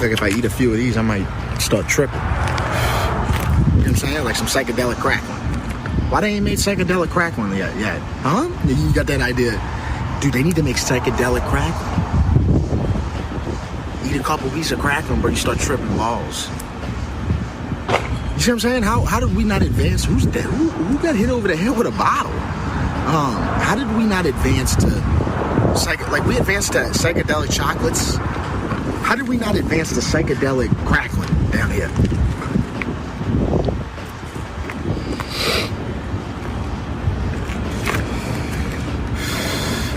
look like if I eat a few of these, I might start tripping. You know what I'm saying? Like some psychedelic crack one. Why they ain't made psychedelic crack one yet? Huh? You got that idea. Dude, they need to make psychedelic crack one. Eat a couple pieces of crack one, bro, you start tripping balls. You see what I'm saying? How did we not advance? Who got hit over the head with a bottle? How did we not advance to we advanced to psychedelic chocolates? How did we not advance to psychedelic crackling down here?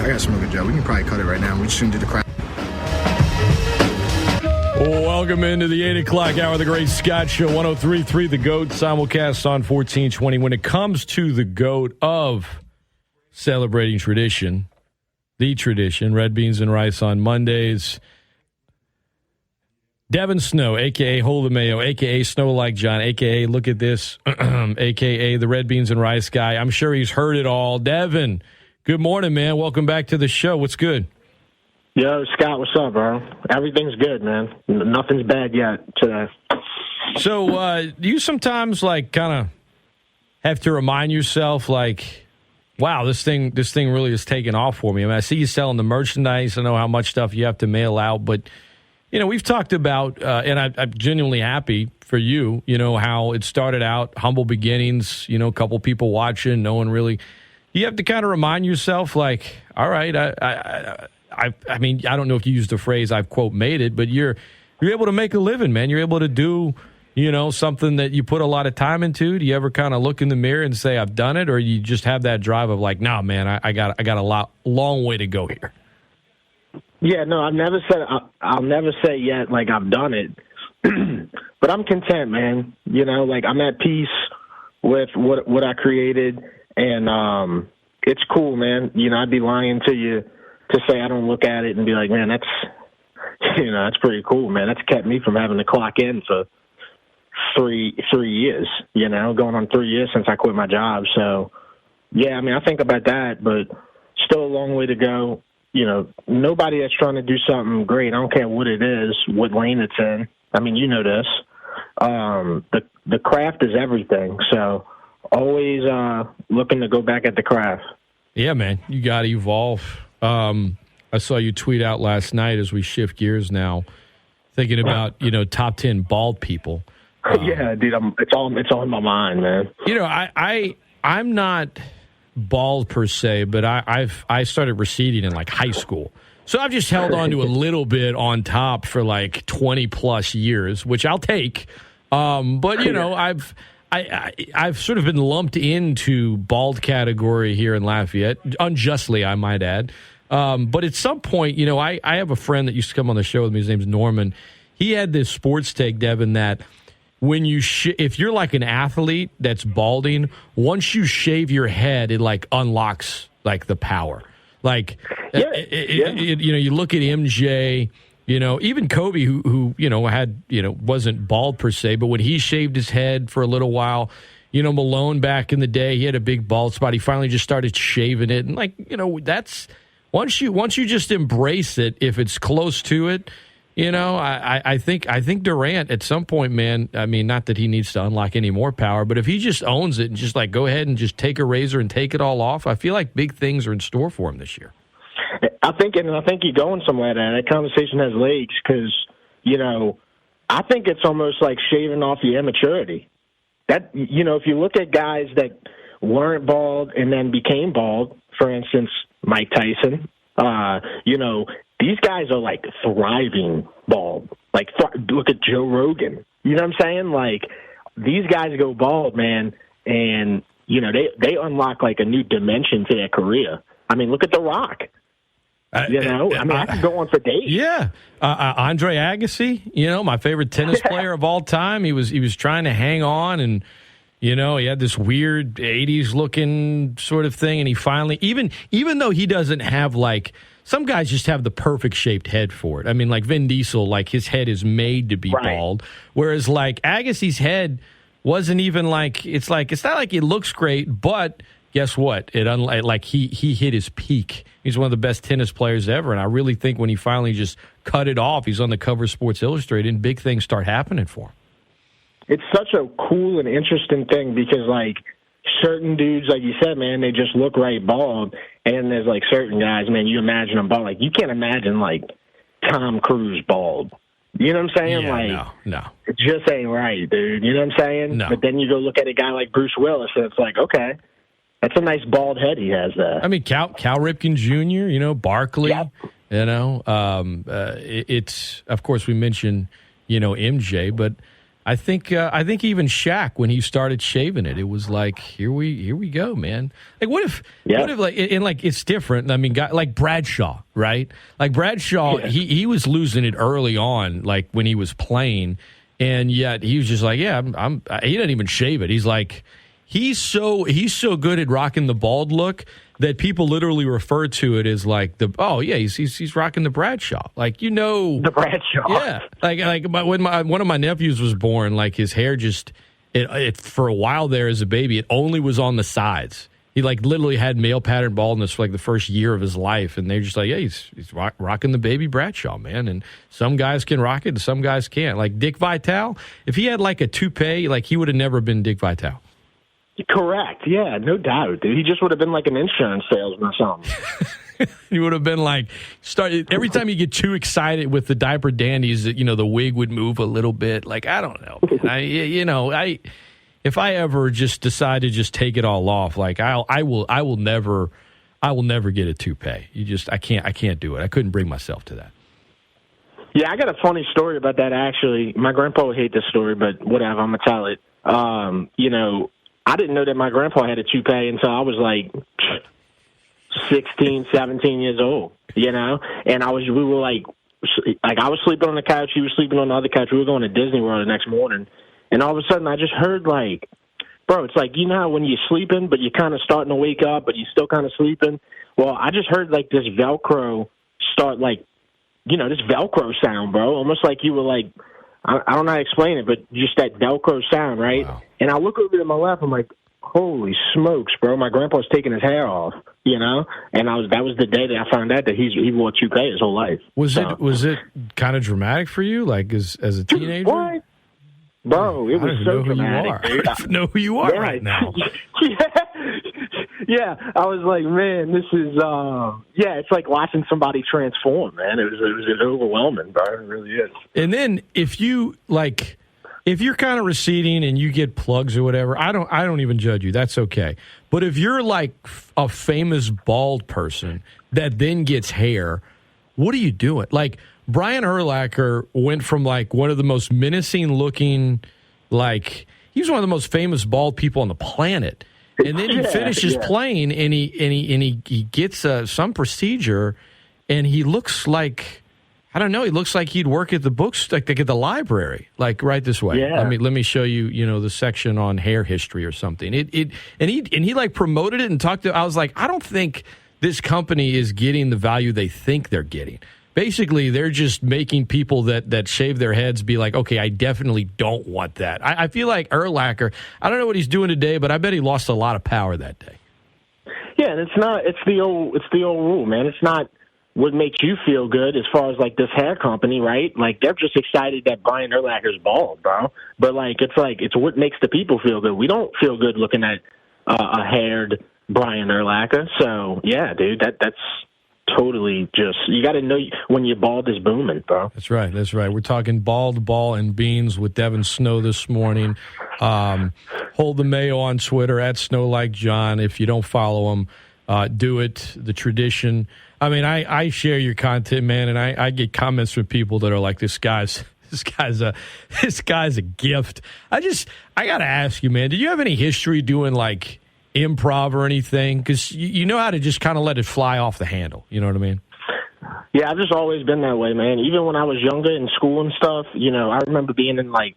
I gotta smoke a Joe. We can probably cut it right now. We just do the crack. Welcome into the 8 o'clock hour of the Great Scott Show, 103.3 The GOAT, simulcast on 1420. When it comes to the GOAT of celebrating tradition, the tradition, red beans and rice on Mondays, Devin Snow, a.k.a. Hold the Mayo, a.k.a. Snow Like John, a.k.a. Look at This, a.k.a. the red beans and rice guy. I'm sure he's heard it all. Devin, good morning, man. Welcome back to the show. What's good? Yo, Scott, what's up, bro? Everything's good, man. Nothing's bad yet today. So, do you sometimes, kind of have to remind yourself, wow, this thing really is taking off for me? I mean, I see you selling the merchandise. I know how much stuff you have to mail out, but, we've talked about, and I'm genuinely happy for you, how it started out, humble beginnings, a couple people watching, no one really. You have to kind of remind yourself, all right, I mean, I don't know if you used the phrase I've, quote, made it, but you're able to make a living, man. You're able to do, something that you put a lot of time into. Do you ever kind of look in the mirror and say, I've done it? Or you just have that drive of nah, man, I got a long way to go here? Yeah, no, I'll never say yet, I've done it. But I'm content, man. I'm at peace with what I created. And it's cool, man. I'd be lying to you to say I don't look at it and be like, man, that's pretty cool, man. That's kept me from having to clock in for three years, going on 3 years since I quit my job. So, yeah, I mean, I think about that, but still a long way to go. Nobody that's trying to do something great, I don't care what it is, what lane it's in. I mean, you know this. The craft is everything. So always looking to go back at the craft. Yeah, man, you got to evolve. I saw you tweet out last night as we shift gears now, thinking about, top 10 bald people. Yeah, dude, it's all in my mind, man. I'm not bald per se, but I started receding in high school. So I've just held on to a little bit on top for 20 plus years, which I'll take. But I've sort of been lumped into bald category here in Lafayette, unjustly, I might add. But at some point, I have a friend that used to come on the show with me. His name's Norman. He had this sports take, Devin, that when you if you're an athlete that's balding, once you shave your head, it unlocks the power. You look at MJ. Even Kobe, who had, wasn't bald per se, but when he shaved his head for a little while, Malone back in the day, he had a big bald spot. He finally just started shaving it. And that's once you just embrace it, if it's close to it, I think Durant at some point, man, I mean, not that he needs to unlock any more power, but if he just owns it and just go ahead and just take a razor and take it all off, I feel like big things are in store for him this year. I think you're going somewhere there. That conversation has legs because, I think it's almost like shaving off your immaturity. That, if you look at guys that weren't bald and then became bald, for instance, Mike Tyson, these guys are thriving bald. Look at Joe Rogan. You know what I'm saying? These guys go bald, man, and, they unlock a new dimension to their career. I mean, look at The Rock. I can go on for days. Yeah. Andre Agassi, my favorite tennis player of all time. He was trying to hang on, and, he had this weird 80s looking sort of thing. And he finally, even though he doesn't have some guys just have the perfect shaped head for it. I mean, Vin Diesel, his head is made to be bald. Whereas Agassi's head wasn't even it's not like it looks great, but guess what? Like he hit his peak. He's one of the best tennis players ever, and I really think when he finally just cut it off, he's on the cover of Sports Illustrated, and big things start happening for him. It's such a cool and interesting thing because, like, certain dudes, like you said, man, they just look right bald, and there's, like, certain guys, man, you imagine them bald. Like, you can't imagine, like, Tom Cruise bald. You know what I'm saying? Yeah, like, no. It just ain't right, dude. You know what I'm saying? No. But then you go look at a guy like Bruce Willis, and it's like, okay, that's a nice bald head he has there. I mean, Cal Ripken Jr., you know, Barkley, Yep. you know. It's, of course, we mentioned, you know, MJ, but I think even Shaq, when he started shaving it, it was like, here we go, man. Like, what if like, and like, it's different. I mean, like Bradshaw, right? Like Bradshaw, he was losing it early on, like when he was playing, and yet he was just like, yeah, he didn't even shave it. He's like, he's so good at rocking the bald look that people literally refer to it as like he's rocking the Bradshaw, like, you know, The Bradshaw. yeah, when one of my nephews was born, like his hair just it for a while there as a baby, it only was on the sides. He like literally had male pattern baldness for like the first year of his life, and they're just like, yeah, he's rocking the baby Bradshaw, man. And some guys can rock it, and some guys can't. Like Dick Vitale, if he had like a toupee, like he would have never been Dick Vitale. Correct. Yeah, no doubt, dude. He just would have been like an insurance salesman or something. He would have been like, every time you get too excited with the diaper dandies, you know, the wig would move a little bit. Like, I don't know. If I ever just decide to just take it all off, like I will never get a toupee. I can't do it. I couldn't bring myself to that. Yeah, I got a funny story about that, actually. My grandpa would hate this story, but whatever, I'm going to tell it. You know, I didn't know that my grandpa had a toupee until I was like 16, 17 years old, you know? And we were like I was sleeping on the couch, he was sleeping on the other couch. We were going to Disney World the next morning. And all of a sudden I just heard like, bro, it's like, you know how when you're sleeping, but you're kind of starting to wake up, but you're still kind of sleeping? Well, I just heard like this Velcro start, like, you know, this Velcro sound, bro. Almost like you were like, I don't know how to explain it, but just that Velcro sound, right? Wow. And I look over to my left, I'm like, holy smokes, bro! My grandpa's taking his hair off, you know. And that was the day that I found out that he wore a toupee his whole life. Was it kind of dramatic for you, like as a teenager? What? Bro, it was so dramatic. I don't even know who you are right now. Yeah, I was like, man, this is it's like watching somebody transform, man. It was overwhelming, bro. It really is. And then if you're kind of receding and you get plugs or whatever, I don't even judge you. That's okay. But if you're like a famous bald person that then gets hair, what are you doing? Like Brian Urlacher went from like one of the most menacing looking, like he was one of the most famous bald people on the planet. And then he finishes playing, and he gets some procedure, and he looks like, I don't know, he looks like he'd work at the books, like at the library, like right this way. Yeah. Let me show you, you know, the section on hair history or something. And he like promoted it and talked to. I was like, I don't think this company is getting the value they think they're getting. Basically, they're just making people that shave their heads be like, okay, I definitely don't want that. I feel like Urlacher, I don't know what he's doing today, but I bet he lost a lot of power that day. Yeah, and it's the old rule, man. It's not what makes you feel good as far as like this hair company, right? Like they're just excited that Brian Urlacher's bald, bro. But it's what makes the people feel good. We don't feel good looking at a haired Brian Urlacher. So yeah, dude, that's totally just, you got to know when your bald is booming, bro. That's right. We're talking bald, ball, and beans with Devin Snow this morning. Hold the Mayo on Twitter at SnowLikeJohn. If you don't follow him, do it. The tradition. I mean, I share your content, man, and I get comments from people that are like, this guy's a gift. I got to ask you, man, did you have any history doing like improv or anything? Because you know how to just kind of let it fly off the handle. You know what I mean? Yeah, I've just always been that way, man. Even when I was younger in school and stuff, you know, I remember being in like,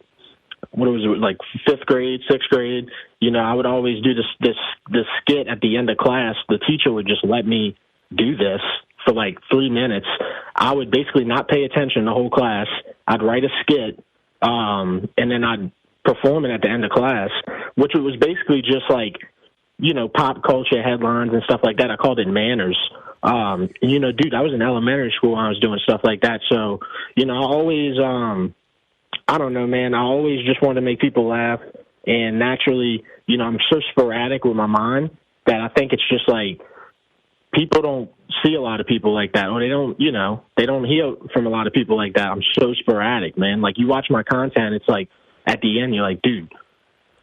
what was it, like 5th grade, 6th grade. You know, I would always do this skit at the end of class. The teacher would just let me do this for like 3 minutes. I would basically not pay attention the whole class. I'd write a skit, and then I'd perform it at the end of class, which was basically just like pop culture headlines and stuff like that. I called it manners. Dude, I was in elementary school when I was doing stuff like that. So, I always, I don't know, man. I always just wanted to make people laugh. And naturally, I'm so sporadic with my mind that I think it's just like people don't see a lot of people like that, or they don't hear from a lot of people like that. I'm so sporadic, man. Like, you watch my content, it's like at the end, you're like, dude,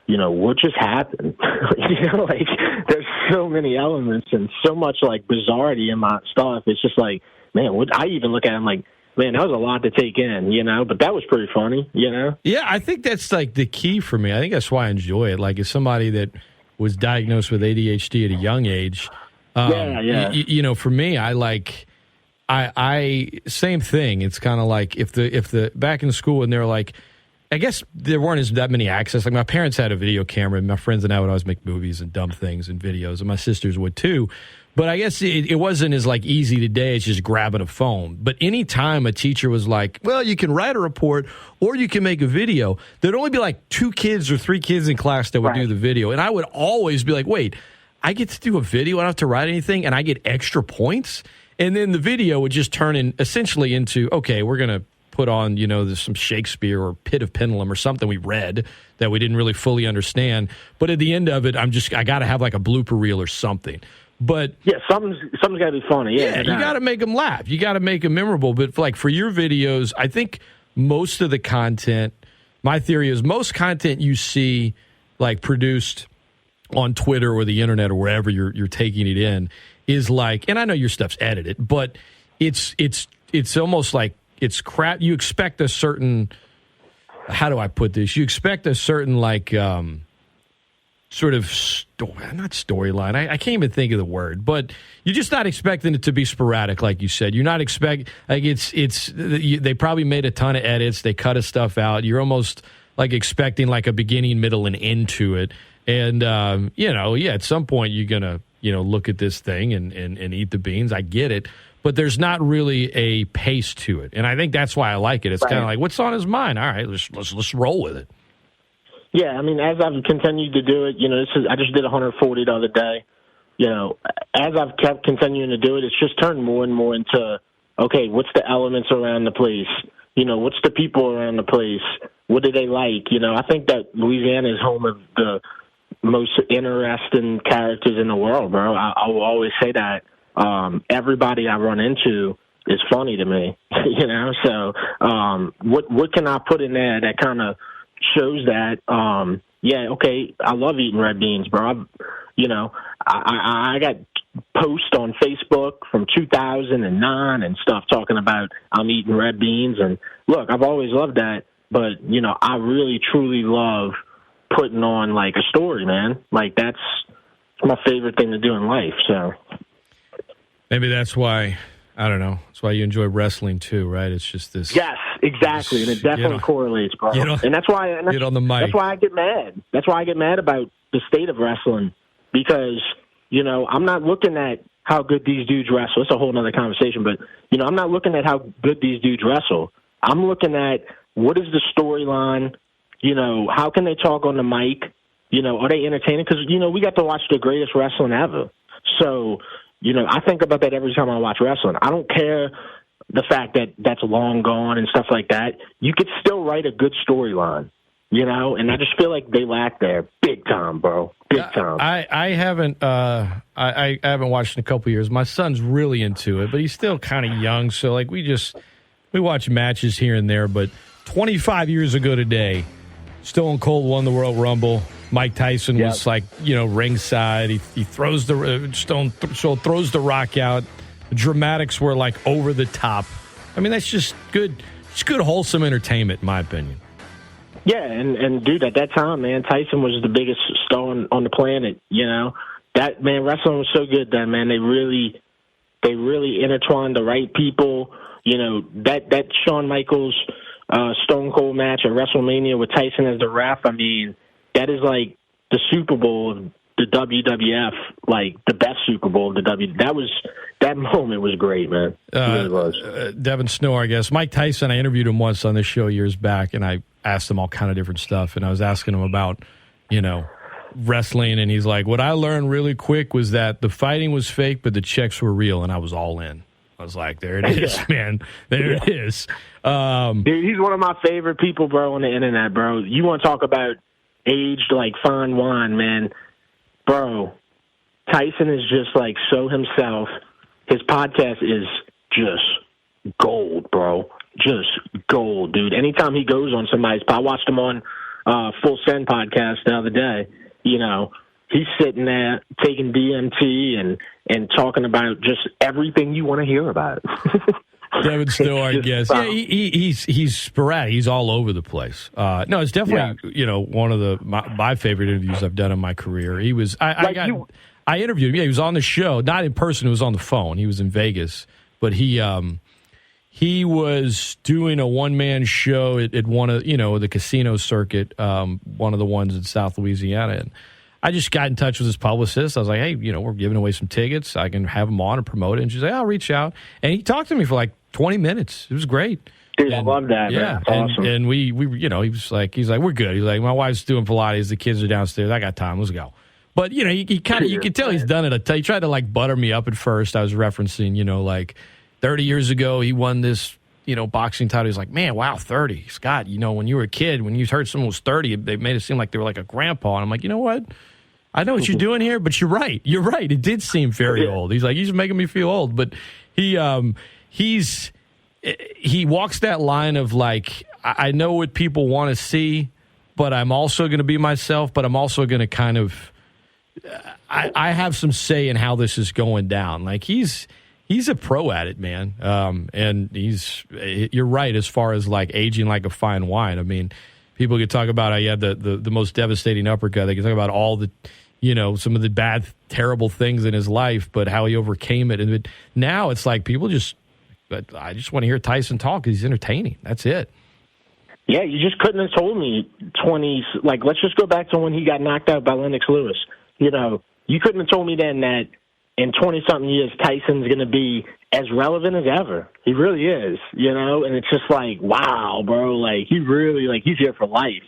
what just happened? Like, there's so many elements and so much like bizarrety in my stuff. It's just like, man, I even look at it, I'm like, man, that was a lot to take in, but that was pretty funny, Yeah, I think that's like the key for me. I think that's why I enjoy it. Like, as somebody that was diagnosed with ADHD at a young age, for me, I same thing. It's kind of like if the back in school and they're like, I guess there weren't that many access. Like, my parents had a video camera, and my friends and I would always make movies and dumb things and videos, and my sisters would too. But I guess it wasn't as like easy today as just grabbing a phone. But any time a teacher was like, well, you can write a report or you can make a video, there'd only be like 2 kids or 3 kids in class that would do the video. And I would always be like, wait, I get to do a video, I don't have to write anything, and I get extra points? And then the video would just turn essentially into, okay, we're going to put on, there's some Shakespeare or Pit of Pendulum or something we read that we didn't really fully understand. But at the end of it, I got to have like a blooper reel or something. But yeah, something's got to be funny. Yeah, you got to make them laugh. You got to make them memorable. But for your videos, I think most of the content, my theory is most content you see like produced on Twitter or the internet or wherever you're taking it in is like, and I know your stuff's edited, but it's almost like it's crap. You expect a certain, how do I put this? You expect a certain like sort of not storyline. I can't even think of the word, but you're just not expecting it to be sporadic, like you said. You're not expect like they probably made a ton of edits. They cut stuff out. You're almost like expecting like a beginning, middle, and end to it. And at some point you're gonna look at this thing and eat the beans. I get it, but there's not really a pace to it, and I think that's why I like it. It's kind of like, what's on his mind? All right, let's roll with it. Yeah, I mean, as I've continued to do it, I just did 140 the other day. As I've kept continuing to do it, it's just turned more and more into, okay, what's the elements around the place? What's the people around the place? What do they like? I think that Louisiana is home of the most interesting characters in the world, bro. I will always say that. Everybody I run into is funny to me, So what can I put in there that kind of shows that? I love eating red beans, bro. I got posts on Facebook from 2009 and stuff talking about I'm eating red beans, and look, I've always loved that, but I really truly love putting on like a story, man. Like, that's my favorite thing to do in life. So maybe that's why, I don't know, that's why you enjoy wrestling too, right? It's just this. Yes, exactly. And it definitely correlates, bro. And that's why get on the mic. That's why I get mad. That's why I get mad about the state of wrestling, because, I'm not looking at how good these dudes wrestle. It's a whole other conversation, but, I'm not looking at how good these dudes wrestle. I'm looking at what is the storyline, how can they talk on the mic, are they entertaining? Because, we got to watch the greatest wrestling ever. So, I think about that every time I watch wrestling. I don't care the fact that that's long gone and stuff like that. You could still write a good storyline, and I just feel like they lack there big time, bro. Big time. I haven't I haven't watched in a couple years. My son's really into it, but he's still kind of young, so like we watch matches here and there. But 25 years ago today, Stone Cold won the World Rumble. Mike Tyson was like, ringside. He throws throws the rock out. The dramatics were like over the top. I mean, that's just good. It's good, wholesome entertainment, in my opinion. Yeah, and dude, at that time, man, Tyson was the biggest star on the planet. That, man, wrestling was so good then, man. They really intertwined the right people. That Shawn Michaels Stone Cold match at WrestleMania with Tyson as the ref. I mean, that is like the Super Bowl of the WWF, like the best Super Bowl of the that moment was great, man. It really was. Devin Snow, I guess. Mike Tyson, I interviewed him once on this show years back, and I asked him all kind of different stuff, and I was asking him about, wrestling, and he's like, what I learned really quick was that the fighting was fake, but the checks were real, and I was all in. I was like, there it is, man. There it is. Dude, he's one of my favorite people, bro, on the internet, bro. You want to talk about aged like fine wine, man. Bro, Tyson is just like so himself. His podcast is just gold, bro. Just gold, dude. Anytime he goes on somebody's pod, I watched him on Full Send podcast the other day. You know, he's sitting there taking DMT and talking about just everything you want to hear about. Devin Still, our guest. Yeah, he's sporadic. He's all over the place. No, it's definitely one of my favorite interviews I've done in my career. He was I interviewed him. Yeah, he was on the show, not in person. It was on the phone. He was in Vegas, but he was doing a one-man show at one of the casino circuit, one of the ones in South Louisiana. And I just got in touch with his publicist. I was like, hey, we're giving away some tickets. I can have him on and promote it. And she's like, I'll reach out. And he talked to me for like 20 minutes. It was great. Dude, I love that. Yeah, man. Awesome. And we he was like, we're good. He's like, my wife's doing Pilates. The kids are downstairs. I got time. Let's go. But he kind of, you can tell he's done it. He tried to like butter me up at first. I was referencing, like 30 years ago he won this, boxing title. He's like, man, wow, 30, Scott. When you were a kid, when you heard someone was 30, they made it seem like they were like a grandpa. And I'm like, you know what? I know what you're doing here, but you're right. You're right. It did seem very old. He's like, he's making me feel old. But he walks that line of like, I know what people want to see, but I'm also going to be myself. But I'm also going to kind of, I have some say in how this is going down. Like he's a pro at it, man. And you're right as far as like aging like a fine wine. I mean, people could talk about how he had the most devastating uppercut. They could talk about all the, some of the bad, terrible things in his life, but how he overcame it. And now it's like people I just want to hear Tyson talk because he's entertaining. That's it. Yeah, you just couldn't have told me 20s. Like, let's just go back to when he got knocked out by Lennox Lewis. You couldn't have told me then that in 20-something years, Tyson's going to be as relevant as ever. He really is, and it's just like, wow, bro, like, he really, like, he's here for life,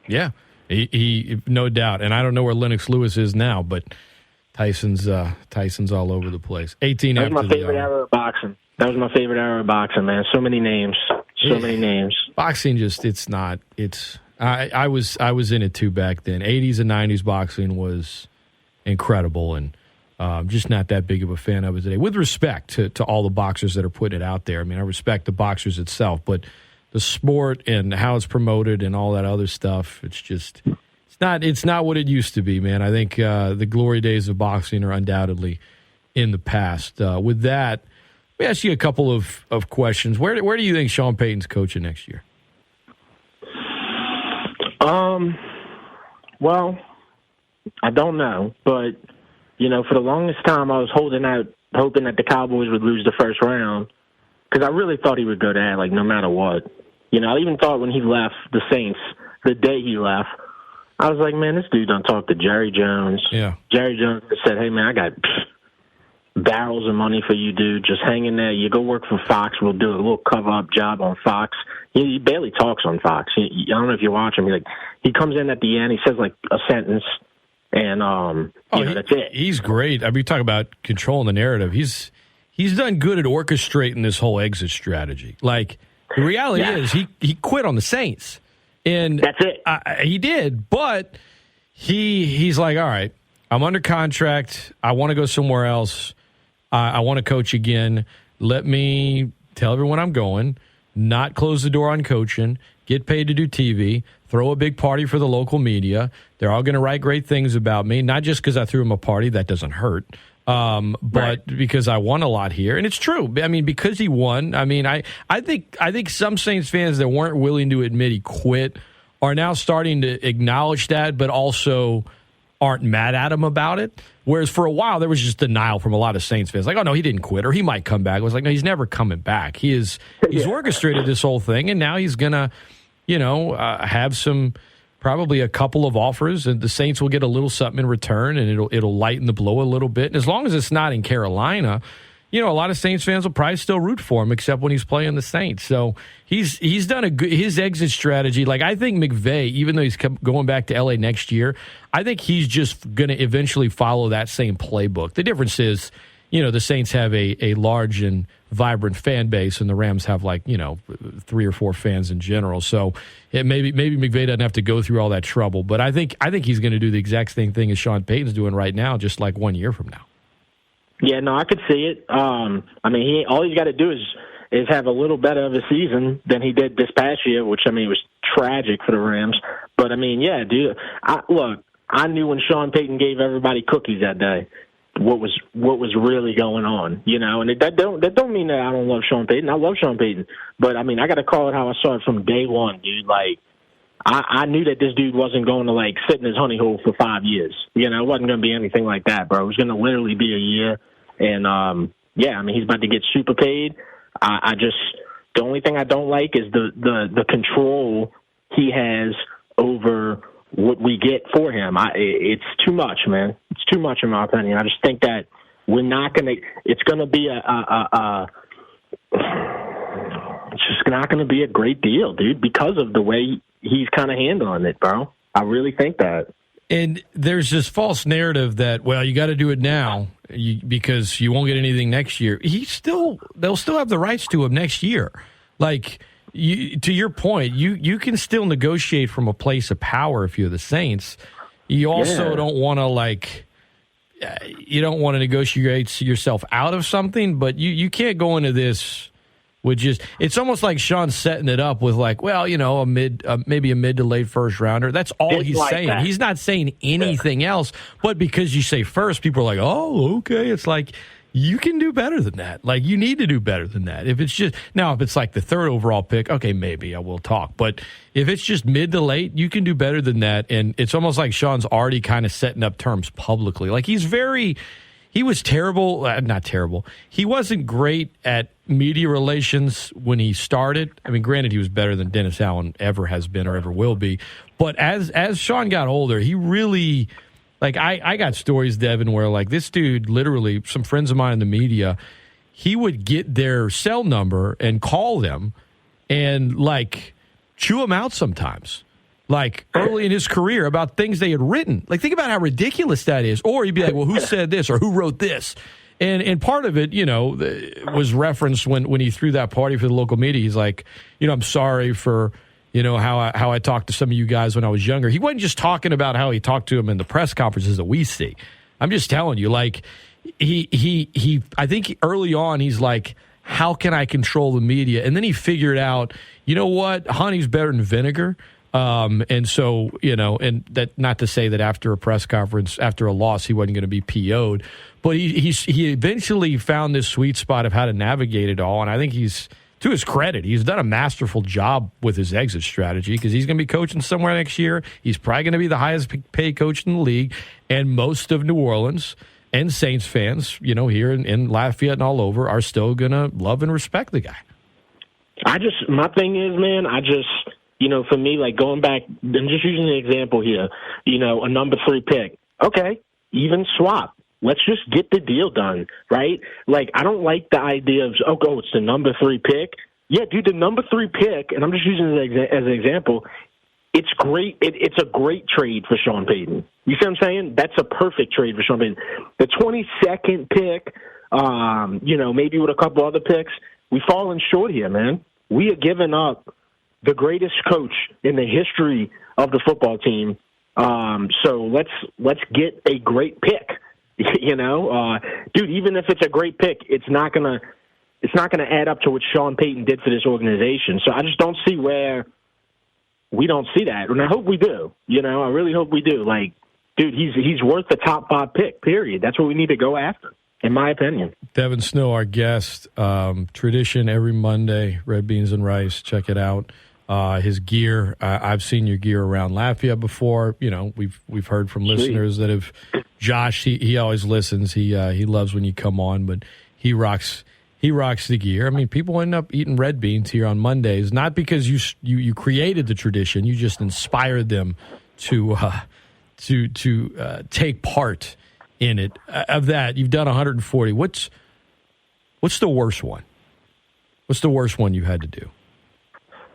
Yeah, he no doubt. And I don't know where Lennox Lewis is now, but Tyson's all over the place. 18 That after was my favorite era of boxing. That was my favorite era of boxing, man. So many names. Many names. Boxing I was in it too back then. 80s and 90s boxing was incredible, and just not that big of a fan of it today. With respect to all the boxers that are putting it out there. I mean, I respect the boxers itself, but the sport and how it's promoted and all that other stuff, it's not what it used to be, man. I think the glory days of boxing are undoubtedly in the past. With that, let me ask you a couple of questions. Where do you think Sean Payton's coaching next year? Well, I don't know, but for the longest time I was holding out, hoping that the Cowboys would lose the first round, because I really thought he would go there, like, no matter what. I even thought when he left the Saints, the day he left, I was like, man, this dude done talked to Jerry Jones. Yeah. Jerry Jones said, hey, man, I got barrels of money for you, dude. Just hang in there. You go work for Fox. We'll do a little cover-up job on Fox. He barely talks on Fox. I don't know if you watch him. He comes in at the end. He says, like, a sentence, and that's it. He's great. I mean, you talk about controlling the narrative. He's done good at orchestrating this whole exit strategy. Like, the reality is he quit on the Saints. And that's it. He did, but he's like, all right, I'm under contract. I want to go somewhere else. I want to coach again. Let me tell everyone I'm going, not close the door on coaching, get paid to do TV, throw a big party for the local media. They're all going to write great things about me, not just because I threw them a party. That doesn't hurt. But because I won a lot here. And it's true. I mean, because he won, I mean, I think some Saints fans that weren't willing to admit he quit are now starting to acknowledge that, but also aren't mad at him about it. Whereas for a while, there was just denial from a lot of Saints fans. Like, oh, no, he didn't quit, or he might come back. It was like, no, he's never coming back. He's orchestrated this whole thing, and now he's going to, have probably a couple of offers, and the Saints will get a little something in return, and it'll lighten the blow a little bit. And as long as it's not in Carolina, a lot of Saints fans will probably still root for him, except when he's playing the Saints. So he's done his exit strategy. Like, I think McVay, even though he's going back to LA next year, I think he's just going to eventually follow that same playbook. The difference is, the Saints have a large and vibrant fan base, and the Rams have 3 or 4 fans in general. So maybe McVay doesn't have to go through all that trouble. But I think he's going to do the exact same thing as Sean Payton's doing right now, just like 1 year from now. Yeah, no, I could see it. All he's got to do is have a little better of a season than he did this past year, which was tragic for the Rams. But yeah, dude. I knew when Sean Payton gave everybody cookies that day what was really going on, and that don't mean that I don't love Sean Payton. I love Sean Payton, but I got to call it how I saw it from day one, dude. Like, I knew that this dude wasn't going to sit in his honey hole for 5 years. It wasn't going to be anything like that, bro. It was going to literally be a year, and he's about to get super paid. The only thing I don't like is the control he has over what we get for him. It's too much, man. It's too much in my opinion. I just think that we're not going to – it's going to be it's just not going to be a great deal, dude, because of the way he's kind of handling it, bro. I really think that. And there's this false narrative that, well, you got to do it now because you won't get anything next year. They'll still have the rights to him next year. Like – to your point, you can still negotiate from a place of power if you're the Saints. You also don't want to negotiate yourself out of something, but you can't go into this with just. It's almost like Sean's setting it up with maybe a mid to late first rounder. That's all he's saying. That. He's not saying anything else. But because you say first, people are like, oh, okay. It's like. You can do better than that. Like, you need to do better than that. If it's like the 3rd overall pick, okay, maybe I will talk. But if it's just mid to late, you can do better than that. And it's almost like Sean's already kind of setting up terms publicly. Like, he was terrible. Not terrible. He wasn't great at media relations when he started. Granted, he was better than Dennis Allen ever has been or ever will be. But as Sean got older, he really... Like, I got stories, Devin, where, this dude, literally, some friends of mine in the media, he would get their cell number and call them and, chew them out sometimes. Early in his career about things they had written. Think about how ridiculous that is. Or he'd be like, well, who said this or who wrote this? And part of it, was referenced when he threw that party for the local media. He's like, I'm sorry for... how I talked to some of you guys when I was younger. He wasn't just talking about how he talked to him in the press conferences that we see. I'm just telling you, he I think early on he's like, how can I control the media? And then he figured out, you know what, honey's better than vinegar. And so, and that, not to say that after a press conference, after a loss, he wasn't going to be PO'd, but he eventually found this sweet spot of how to navigate it all. And I think to his credit, he's done a masterful job with his exit strategy because he's going to be coaching somewhere next year. He's probably going to be the highest paid coach in the league. And most of New Orleans and Saints fans, here in Lafayette and all over, are still going to love and respect the guy. My thing is, man, for me, going back, I'm just using the example here, a number 3 pick. Okay, even swap. Let's just get the deal done, right? I don't like the idea of, it's the number 3 pick. Yeah, dude, the number 3 pick, and I'm just using it as an example, it's great. It's a great trade for Sean Payton. You see what I'm saying? That's a perfect trade for Sean Payton. The 22nd pick, maybe with a couple other picks, we've fallen short here, man. We are giving up the greatest coach in the history of the football team. So let's get a great pick. Dude, even if it's a great pick, it's not gonna add up to what Sean Payton did for this organization. So I just don't see where we don't see that, and I hope we do. I really hope we do. Dude, he's worth the top 5 pick. Period. That's what we need to go after, in my opinion. Devin Snow, our guest. Tradition every Monday. Red Beans and Rice. Check it out. His gear. I've seen your gear around Lafayette before. We've heard from listeners that have. Josh, he always listens. He loves when you come on, but he rocks the gear. People end up eating red beans here on Mondays, not because you created the tradition. You just inspired them to take part in it. Of that, you've done 140. What's the worst one? What's the worst one you had to do?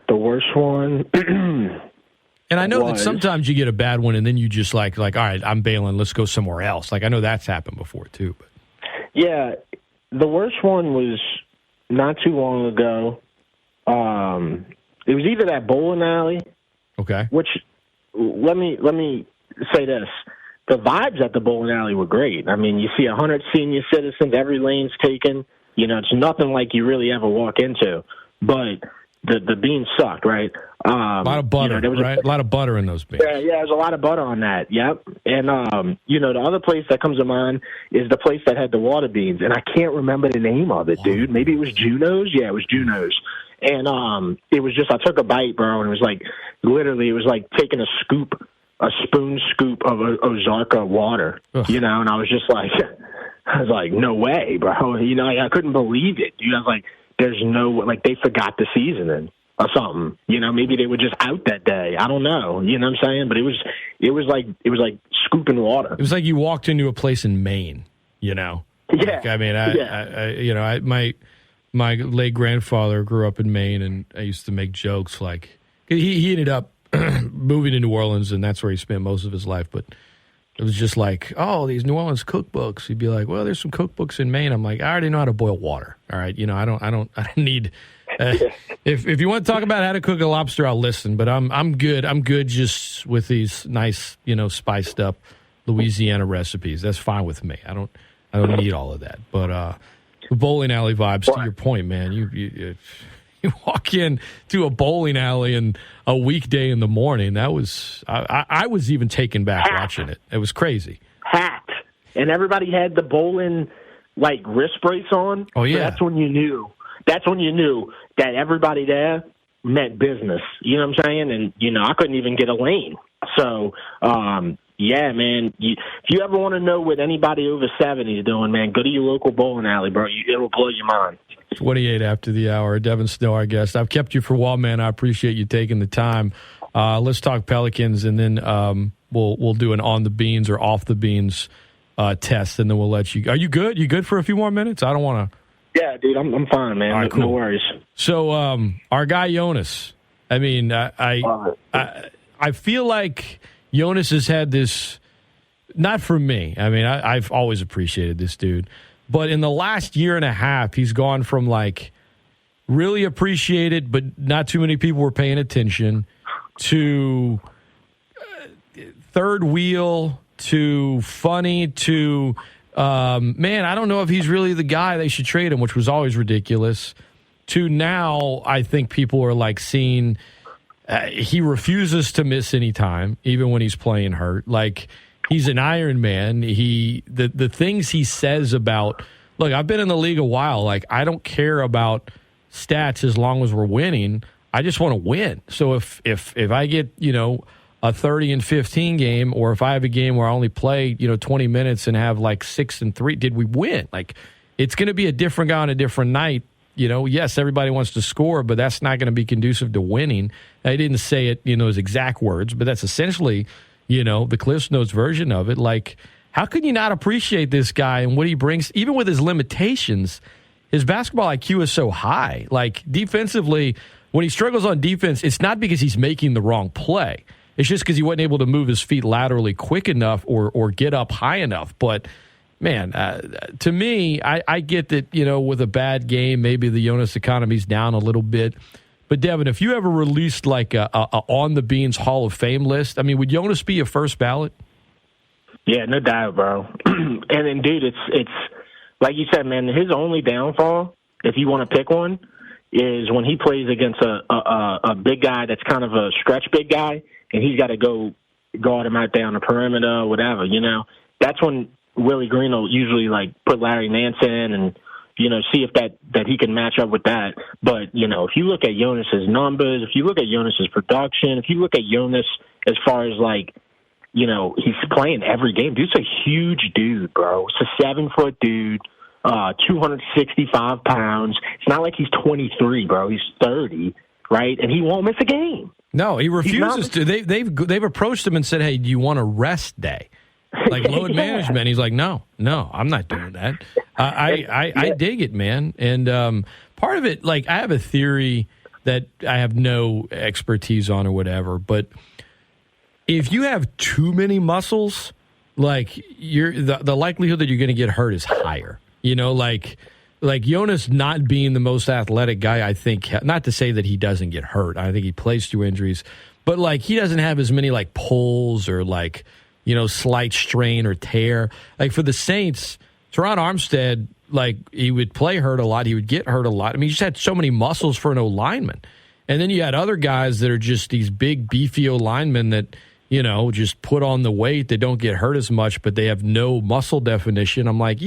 The worst one. And I know that sometimes you get a bad one, and then you just like, all right, I'm bailing. Let's go somewhere else. Like I know that's happened before too. But yeah, the worst one was not too long ago. It was either that bowling alley. Okay. Which let me say this: the vibes at the bowling alley were great. I mean, you see 100 senior citizens, every lane's taken. You know, it's nothing like you really ever walk into, but. The beans sucked, right? A lot of butter, right? A lot of butter in those beans. Yeah, there's a lot of butter on that. Yep. And the other place that comes to mind is the place that had the water beans, and I can't remember the name of it, dude. Maybe it was Juno's. Yeah, it was Juno's. And it was just I took a bite, bro, and it was like literally it was like taking a spoon scoop of Ozarka water, Ugh. and I was just like, no way, bro. I couldn't believe it, dude. I was like. There's no, like, they forgot the seasoning or something. Maybe they were just out that day. I don't know. You know what I'm saying? But it was like scooping water. It was like you walked into a place in Maine, Yeah. Like, I mean, my late grandfather grew up in Maine, and I used to make jokes like, he ended up moving to New Orleans, and that's where he spent most of his life, but it was just like, oh, these New Orleans cookbooks. He'd be like, well, there's some cookbooks in Maine. I'm like, I already know how to boil water. All right, I don't need. If you want to talk about how to cook a lobster, I'll listen. But I'm good. I'm good just with these nice, spiced up Louisiana recipes. That's fine with me. I don't need all of that. But bowling alley vibes. To your point, man, you walk in to a bowling alley and a weekday in the morning. That was I was even taken back watching it. It was crazy. Hacked, and everybody had the bowling like wrist brace on. Oh yeah, so that's when you knew. That's when you knew that everybody there meant business. You know what I'm saying? And I couldn't even get a lane. So yeah, man. If you ever want to know what anybody over 70 is doing, man, go to your local bowling alley, bro. It'll blow your mind. 28 after the hour. Devin Snow, our guest. I've kept you for a while, man. I appreciate you taking the time. Let's talk Pelicans, and then we'll do an on the beans or off the beans test, and then we'll let you. Are you good? You good for a few more minutes? I don't want to. Yeah, dude, I'm fine, man. All right, cool. No worries. So our guy Jonas. I mean, I feel like Jonas has had this. Not for me. I mean, I've always appreciated this dude. But in the last year and a half, he's gone from like really appreciated, but not too many people were paying attention, to third wheel, to funny, to man, I don't know if he's really the guy they should trade him, which was always ridiculous, to now I think people are like seeing he refuses to miss any time, even when he's playing hurt. Like, he's an Iron Man. The things he says about, look, I've been in the league a while. Like, I don't care about stats as long as we're winning. I just want to win. So if I get, a 30 and 15 game, or if I have a game where I only play, 20 minutes and have like 6 and 3, did we win? Like, it's going to be a different guy on a different night. Yes, everybody wants to score, but that's not going to be conducive to winning. I didn't say it, his exact words, but that's essentially, the Cliff's Notes version of it. Like, how can you not appreciate this guy and what he brings, even with his limitations? His basketball IQ is so high. Like, defensively, when he struggles on defense, it's not because he's making the wrong play. It's just because he wasn't able to move his feet laterally quick enough or get up high enough. But, man, to me, I get that, with a bad game, maybe the Jonas economy's down a little bit. But, Devin, if you ever released like a On the Beans Hall of Fame list, I mean, would Jonas be a first ballot? Yeah, no doubt, bro. And then, dude, it's like you said, man, his only downfall, if you want to pick one, is when he plays against a big guy that's kind of a stretch big guy, and he's got to go guard him out there on the perimeter or whatever, That's when Willie Green will usually, like, put Larry Nance in and, see if that he can match up with that. But, if you look at Jonas's numbers, if you look at Jonas's production, if you look at Jonas as far as, like, he's playing every game. Dude's a huge dude, bro. It's a 7-foot dude, 265 pounds. It's not like he's 23, bro. He's 30, right? And he won't miss a game. No, he refuses to. They've approached him and said, hey, do you want a rest day? like load management. He's like, no, I'm not doing that. I dig it, man. And part of it, like, I have a theory that I have no expertise on or whatever, but if you have too many muscles, like, the likelihood that you're going to get hurt is higher. You know, like Jonas not being the most athletic guy, I think, not to say that he doesn't get hurt. I think he plays through injuries, but like, he doesn't have as many like pulls or like, you know, slight strain or tear. Like for the Saints, Teron Armstead, like, he would play hurt a lot. He would get hurt a lot. I mean, he just had so many muscles for an O-lineman. And then you had other guys that are just these big, beefy O-linemen that, you know, just put on the weight. They don't get hurt as much, but they have no muscle definition. I'm like,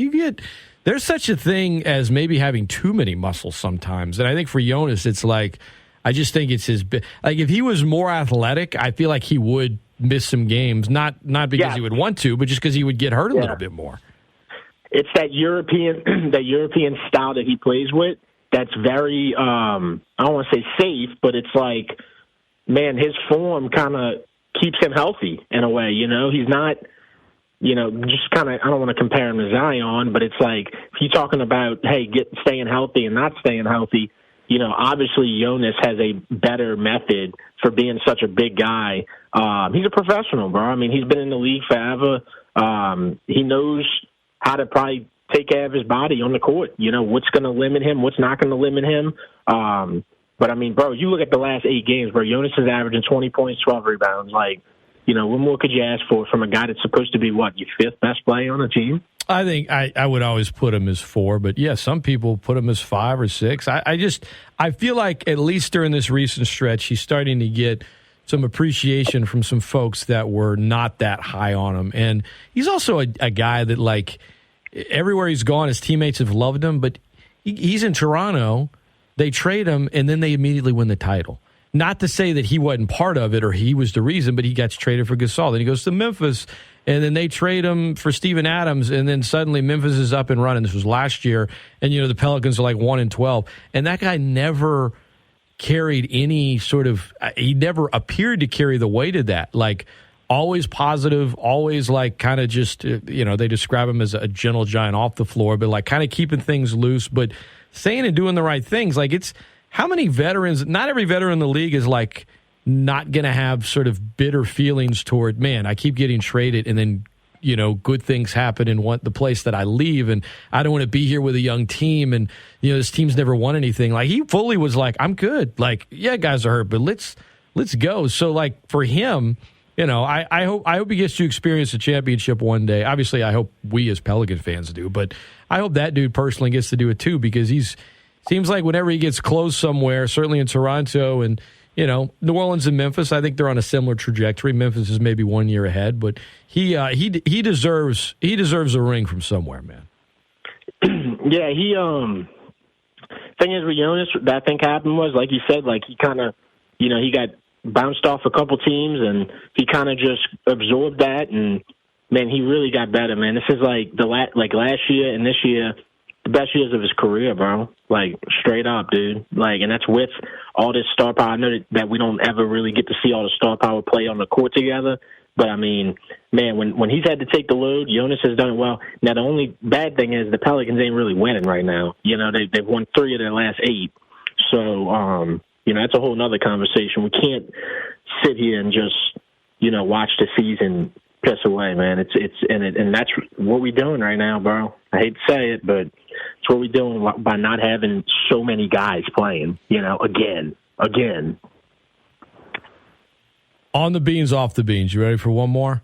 there's such a thing as maybe having too many muscles sometimes. And I think for Jonas, it's like, I just think it's like, if he was more athletic, I feel like he would miss some games, not because he would want to, but just because he would get hurt a little bit more. It's that European style that he plays with that's very, I don't want to say safe, but it's like, man, his form kind of keeps him healthy in a way, you know? He's not, you know, just kind of, I don't want to compare him to Zion, but it's like, if you're talking about, hey, staying healthy and not staying healthy, you know, obviously Jonas has a better method for being such a big guy. He's a professional, bro. I mean, he's been in the league forever. He knows how to probably take care of his body on the court. You know, what's going to limit him, what's not going to limit him. But, I mean, bro, you look at the last 8 games, bro, Jonas is averaging 20 points, 12 rebounds. Like, you know, what more could you ask for from a guy that's supposed to be, your 5th best player on the team? I think I would always put him as 4, but, yeah, some people put him as 5 or 6. I feel like at least during this recent stretch, he's starting to get some appreciation from some folks that were not that high on him. And he's also a guy that, like, everywhere he's gone, his teammates have loved him, but he's in Toronto. They trade him, and then they immediately win the title. Not to say that he wasn't part of it or he was the reason, but he gets traded for Gasol. Then he goes to Memphis, and then they trade him for Steven Adams, and then suddenly Memphis is up and running. This was last year, and, you know, the Pelicans are like 1-12. And that guy never carried any sort of – he never appeared to carry the weight of that. Like, always positive, always like kind of just, you know, they describe him as a gentle giant off the floor, but like kind of keeping things loose, but saying and doing the right things. Like, it's how many veterans, not every veteran in the league is like not going to have sort of bitter feelings toward, man, I keep getting traded and then, you know, good things happen in the place that I leave, and I don't want to be here with a young team, and, you know, this team's never won anything. Like, he fully was like, I'm good. Like, yeah, guys are hurt, but let's go. So, like, for him, you know, I hope he gets to experience a championship one day. Obviously, I hope we as Pelican fans do, but I hope that dude personally gets to do it too, because seems like whenever he gets close somewhere, certainly in Toronto and, you know, New Orleans and Memphis, I think they're on a similar trajectory. Memphis is maybe 1 year ahead, but he deserves a ring from somewhere, man. Yeah, thing is with Jonas, that I think happened was, like you said, like he kind of, you know, he got bounced off a couple teams, and he kind of just absorbed that, and, man, he really got better, man. This is like last year and this year, the best years of his career, bro. Like, straight up, dude. Like, and that's with all this star power. I know that we don't ever really get to see all the star power play on the court together, but, I mean, man, when he's had to take the load, Jonas has done it well. Now, the only bad thing is the Pelicans ain't really winning right now. You know, they've won 3 of their last 8. So, you know, that's a whole nother conversation. We can't sit here and just, you know, watch the season piss away, man. And that's what we're doing right now, bro. I hate to say it, but it's what we're doing by not having so many guys playing, you know, again. On the beans, off the beans. You ready for one more?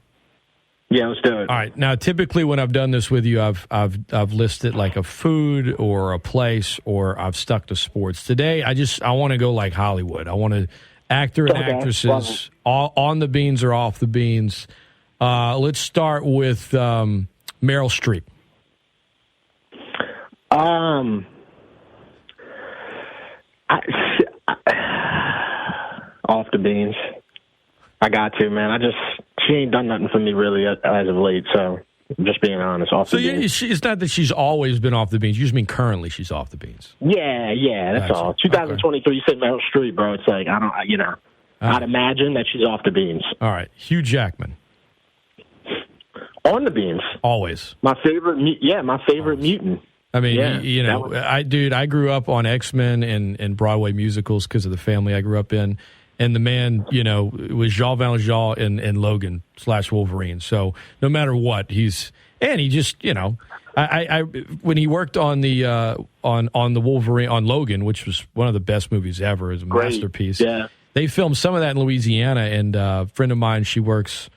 Yeah, let's do it. All right. Now, typically when I've done this with you, I've listed like a food or a place, or I've stuck to sports. Today, I want to go like Hollywood. I want to actor and actresses on the beans or off the beans. Let's start with Meryl Streep. Off the beans. I got to, man. She ain't done nothing for me really as of late, so I'm just being honest. Off the beans. It's not that she's always been off the beans. You just mean currently she's off the beans. Yeah, that's all. 2023, okay. You said Meryl Streep, bro. It's like, I'd imagine that she's off the beans. All right. Hugh Jackman. On the Beans. Always. My favorite mutant. I mean, Yeah, you know, I grew up on X-Men and Broadway musicals because of the family I grew up in. And the man, you know, was Jean Valjean and Logan / Wolverine. So no matter what, he just, you know, I when he worked on the Wolverine on Logan, which was one of the best movies ever, is a masterpiece. Yeah. They filmed some of that in Louisiana, and a friend of mine, she works,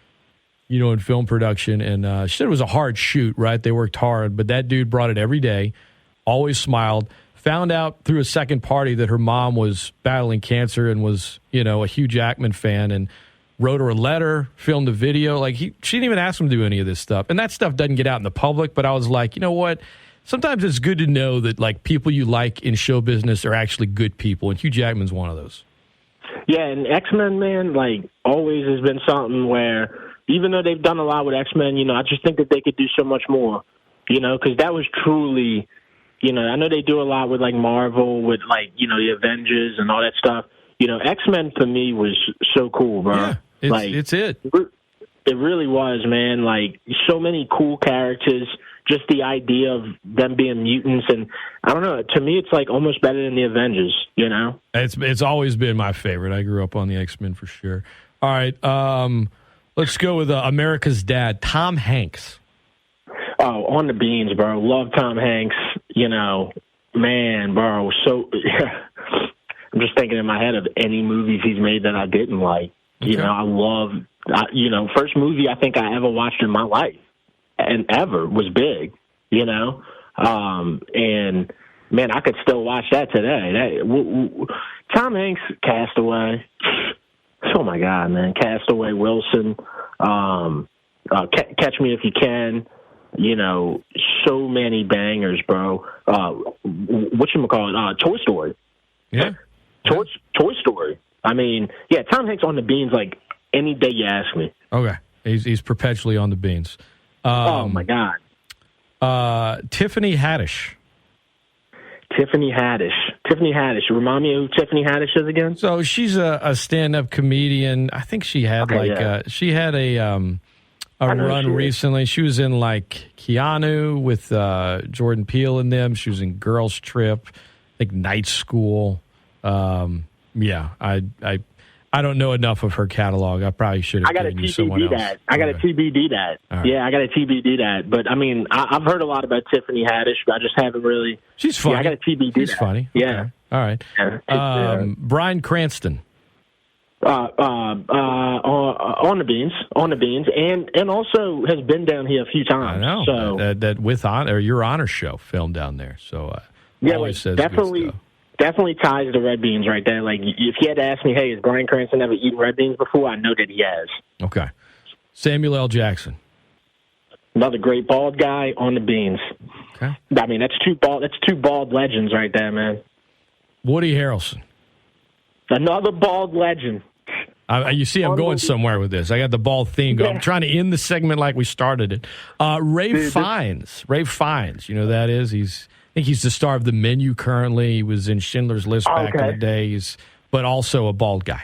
you know, in film production, and she said it was a hard shoot, right? They worked hard, but that dude brought it every day, always smiled. Found out through a second party that her mom was battling cancer and was, you know, a Hugh Jackman fan, and wrote her a letter, filmed a video. Like, she didn't even ask him to do any of this stuff. And that stuff doesn't get out in the public, but I was like, you know what? Sometimes it's good to know that, like, people you like in show business are actually good people, and Hugh Jackman's one of those. Yeah, and X-Men, man, like, always has been something where, even though they've done a lot with X-Men, you know, I just think that they could do so much more, you know, because that was truly, you know, I know they do a lot with, like, Marvel, with, like, you know, the Avengers and all that stuff. You know, X-Men for me was so cool, bro. Yeah, it's it. It really was, man. Like, so many cool characters, just the idea of them being mutants. And I don't know, to me, it's like almost better than the Avengers, you know? It's always been my favorite. I grew up on the X-Men for sure. All right, let's go with America's Dad, Tom Hanks. Oh, On the Beans, bro. Love Tom Hanks. You know, man, bro. So I'm just thinking in my head of any movies he's made that I didn't like. You know, I love, you know, first movie I think I ever watched in my life and ever was Big, you know. And, man, I could still watch that today. Tom Hanks, Castaway. Oh, my God, man. Castaway, Wilson, Catch Me If You Can. You know, so many bangers, bro. Whatchamacallit? Toy Story. Yeah. Toy Story. I mean, yeah, Tom Hanks on the Beans like any day you ask me. Okay. He's perpetually on the Beans. Oh, my God. Tiffany Haddish. Tiffany Haddish. Remind me who Tiffany Haddish is again? So she's a stand-up comedian. I think she had she had a run recently. She was in like Keanu with Jordan Peele and them. She was in Girls Trip, I think Night School. Yeah, I don't know enough of her catalog. I probably should have. I got to TBD that. I got to TBD that. Right. Yeah, I got to TBD that. But I mean, I've heard a lot about Tiffany Haddish, but I just haven't really. She's funny. Yeah, I got to TBD. She's that. funny. Yeah. Okay. All right. Bryan Cranston. On the Beans, and also has been down here a few times. I know. So that with honor, your honor show filmed down there. So yeah, like, definitely ties to Red Beans right there. Like, if you had to ask me, hey, has Bryan Cranston ever eaten Red Beans before? I know that he has. Okay. Samuel L. Jackson. Another great bald guy on the Beans. Okay. I mean, that's two bald legends right there, man. Woody Harrelson. Another bald legend. You see, I'm going somewhere with this. I got the bald theme going. I'm trying to end the segment like we started it. Ray Fiennes. Ray Fiennes. You know who that is? I think he's the star of The Menu currently. He was in Schindler's List back in the days, but also a bald guy.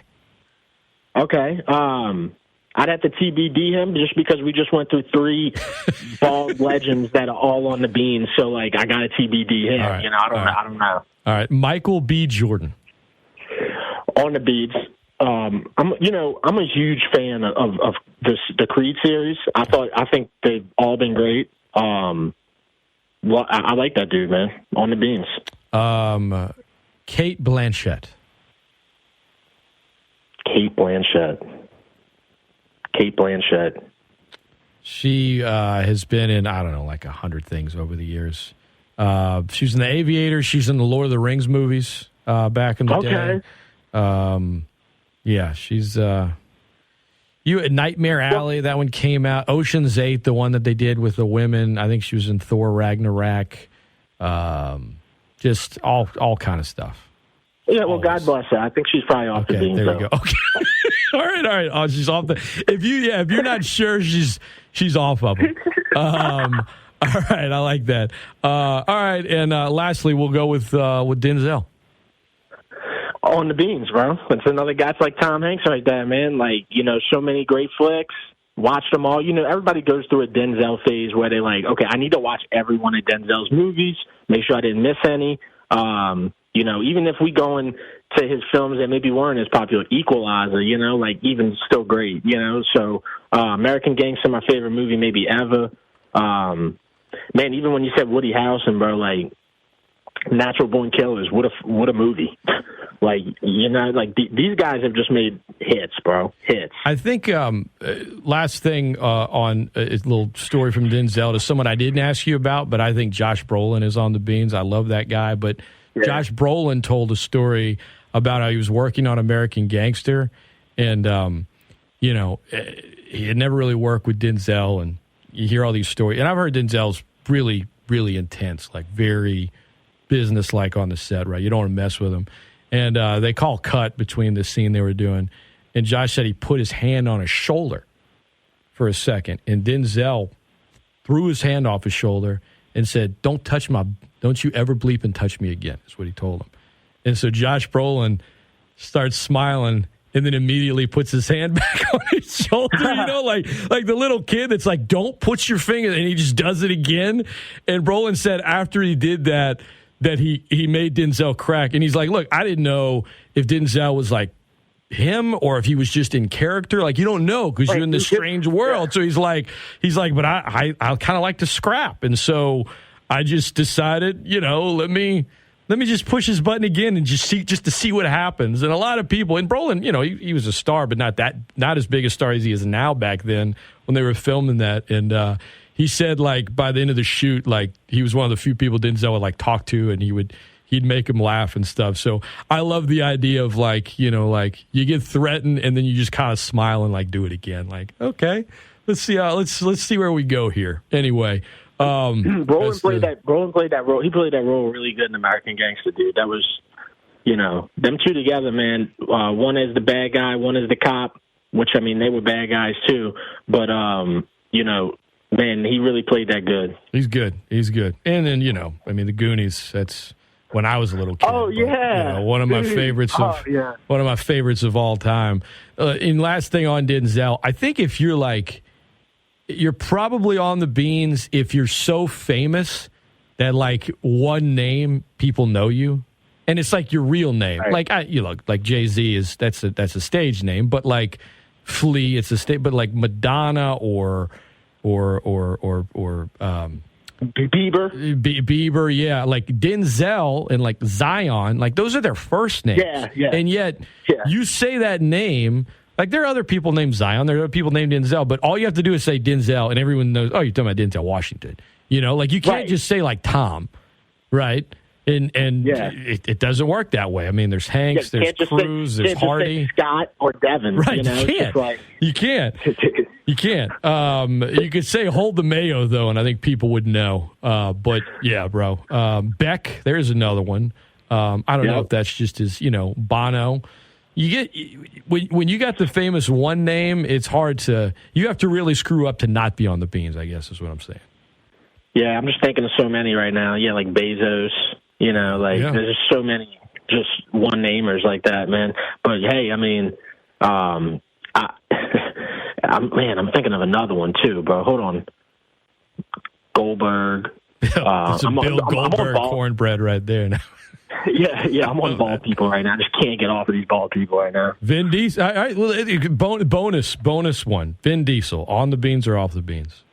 Okay. I'd have to TBD him just because we just went through 3 bald legends that are all on the Beans. So, like, I got to TBD him. Right. You know, I don't know. All right. Michael B. Jordan. On the Beans. I'm a huge fan of the Creed series. I think they've all been great. I like that dude, man. On the Beans. Cate Blanchett. She has been in, I don't know, like 100 things over the years. She was in The Aviator. She's in the Lord of the Rings movies back in the day. Yeah, she's Nightmare Alley, that one came out. Ocean's 8, the one that they did with the women. I think she was in Thor Ragnarok. Just all kind of stuff. Yeah, well, God bless her. I think she's probably off the Beans. There we go. Okay. all right. Oh, she's off the. If you're not sure, she's off of them. All right, I like that. All right, and lastly, we'll go with Denzel. On the Beans, bro. It's another guy like Tom Hanks right there, man. Like, you know, so many great flicks. watched them all. You know, everybody goes through a Denzel phase where they're like, okay, I need to watch every one of Denzel's movies, make sure I didn't miss any. You know, even if we go into his films that maybe weren't as popular, Equalizer, you know, like even still great, you know. So American Gangster, my favorite movie maybe ever. Man, even when you said Woody Harrelson, bro, like Natural Born Killers, what a movie. Like, you know, like these guys have just made hits, bro, hits. I think last thing on a little story from Denzel to someone I didn't ask you about, but I think Josh Brolin is on the beans. I love that guy, but yeah. Josh Brolin told a story about how he was working on American Gangster, and you know, he had never really worked with Denzel, and you hear all these stories. And I've heard Denzel's really, really intense, like very business-like on the set, right? You don't want to mess with him. And they call cut between the scene they were doing, and Josh said he put his hand on his shoulder for a second, and Denzel threw his hand off his shoulder and said, don't you ever bleep and touch me again, is what he told him. And so Josh Brolin starts smiling and then immediately puts his hand back on his shoulder, you know, like the little kid that's like, don't put your finger, and he just does it again. And Brolin said after he did that he made Denzel crack. And he's like, look, I didn't know if Denzel was like him or if he was just in character. Like, you don't know because you're in this strange world. So he's like, but I kind of like to scrap. And so I just decided, you know, let me just push his button again and just to see what happens. And a lot of people, and Brolin, you know, he was a star, but not as big a star as he is now back then when they were filming that. And he said, like, by the end of the shoot, like, he was one of the few people Denzel would, like, talk to, and he'd make him laugh and stuff. So I love the idea of, like, you know, like, you get threatened, and then you just kind of smile and, like, do it again. Like, okay, let's see where we go here. Anyway. Brolin played that role. He played that role really good in American Gangster, dude. That was, you know, them two together, man. One is the bad guy, one is the cop, which, I mean, they were bad guys, too. But, you know, man, he really played that good. He's good. And then, you know, I mean, the Goonies, that's when I was a little kid. Oh, yeah. You know, one of my favorites one of my favorites of all time. And last thing on Denzel, I think if you're like, you're probably on the beans if you're so famous that, like, one name people know you. And it's like your real name. Right. Like, you know, like Jay-Z that's a stage name, but like Flea, it's a stage, but like Madonna or Bieber, yeah, like Denzel and like Zion, like those are their first names. Yeah. And yet you say that name, like there are other people named Zion, there are other people named Denzel, but all you have to do is say Denzel and everyone knows, oh, you're talking about Denzel Washington. You know, like you can't just say like Tom, right? And it doesn't work that way. I mean, there's Hanks, there's Cruz, there's Hardy, Scott, or Devin. Right? You know? You can't. You can't. You could say hold the mayo though, and I think people would know. But yeah, bro. Beck, there's another one. I don't know if that's just as, you know, Bono. You get when you got the famous one name, it's hard to. You have to really screw up to not be on the beans, I guess is what I'm saying. Yeah, I'm just thinking of so many right now. Yeah, like Bezos. You know, like there's so many just one-namers like that, man. But hey, I mean, I'm thinking of another one too, bro. Hold on, Goldberg. It's a Bill Goldberg cornbread right there now. yeah, I'm on bald people right now. I just can't get off of these bald people right now. Vin Diesel. All right, well, bonus one. Vin Diesel on the beans or off the beans?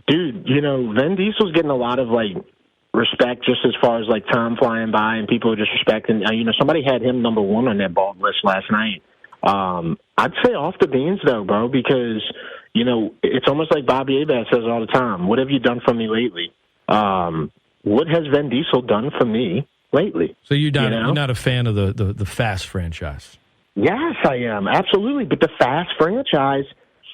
Dude, you know, Vin Diesel's getting a lot of like respect just as far as like time flying by and people just respecting. You know, somebody had him number one on that bald list last night. I'd say off the beans though, bro, because you know it's almost like Bobby Abad says all the time. What have you done for me lately? What has Vin Diesel done for me lately? So you're not a fan of the Fast franchise? Yes, I am absolutely. But the Fast franchise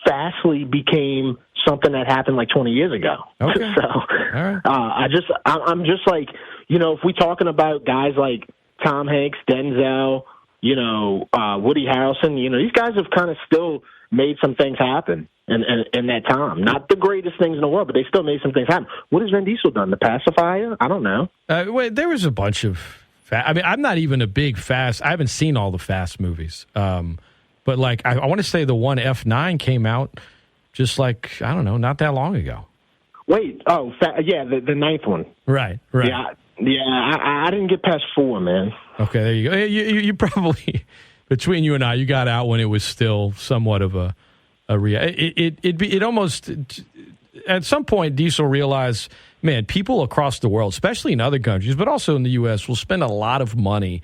fastly became something that happened like 20 years ago. Okay. So all right. I'm just like, you know, if we're talking about guys like Tom Hanks, Denzel, you know, Woody Harrelson, you know, these guys have kind of still made some things happen in that time. Not the greatest things in the world, but they still made some things happen. What has Vin Diesel done? The Pacifier? I don't know. Wait, there was a bunch of I mean, I'm not even a big Fast. I haven't seen all the Fast movies. But But like I want to say the one F9 came out just like, I don't know, not that long ago. Wait, the ninth one. Right. I didn't get past 4, man. Okay, there you go. You probably, between you and I, you got out when it was still somewhat of a it almost, at some point, Diesel realized, man, people across the world, especially in other countries, but also in the U.S., will spend a lot of money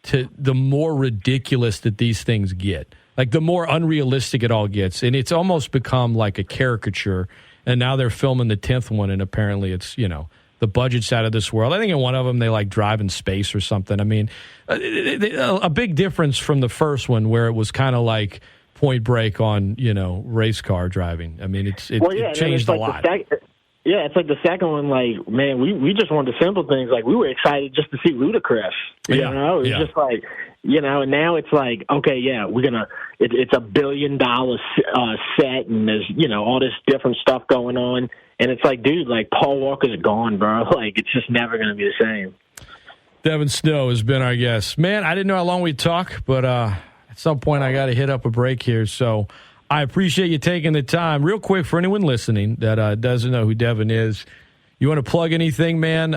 to the more ridiculous that these things get. Like, the more unrealistic it all gets. And it's almost become like a caricature. And now they're filming the 10th one, and apparently it's, the budget's out of this world. I think in one of them they like drive in space or something. I mean, a big difference from the first one where it was kind of like Point Break on, race car driving. I mean, it changed a lot. It's like the second one, like, man, we just wanted simple things. Like, we were excited just to see Ludacris. It was just like, and now it's like, okay, yeah, it's $1 billion set, and there's, all this different stuff going on. And it's like, dude, like, Paul Walker's gone, bro. Like, it's just never going to be the same. Devin Snow has been our guest. Man, I didn't know how long we'd talk, but at some point I got to hit up a break here. So I appreciate you taking the time. Real quick, for anyone listening that doesn't know who Devin is, you want to plug anything, man,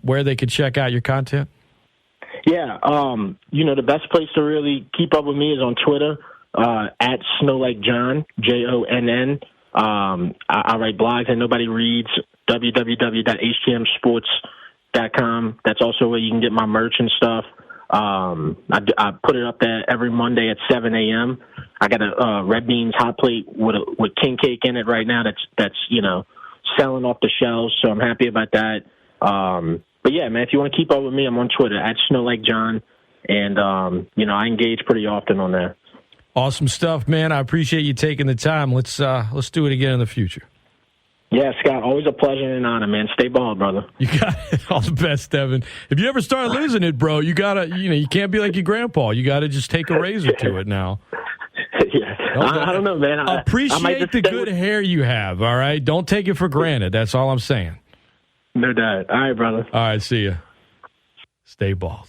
where they could check out your content? Yeah, the best place to really keep up with me is on Twitter, at SnowLikeJohn, JONN. I write blogs that nobody reads, www.htmsports.com. That's also where you can get my merch and stuff. I put it up there every Monday at 7 a.m. I got a Red Beans hot plate with king cake in it right now. That's selling off the shelves, so I'm happy about that. But yeah, man, if you want to keep up with me, I'm on Twitter at SnowLikeJohn, and I engage pretty often on there. Awesome stuff, man. I appreciate you taking the time. Let's do it again in the future. Yeah, Scott, always a pleasure and an honor, man. Stay bald, brother. You got it. All the best, Devin. If you ever start losing it, bro, you gotta, you can't be like your grandpa. You gotta just take a razor to it now. Yeah, I don't know, man. Appreciate the good hair you have. All right, don't take it for granted. That's all I'm saying. No doubt. All right, brother. All right, see ya. Stay bald.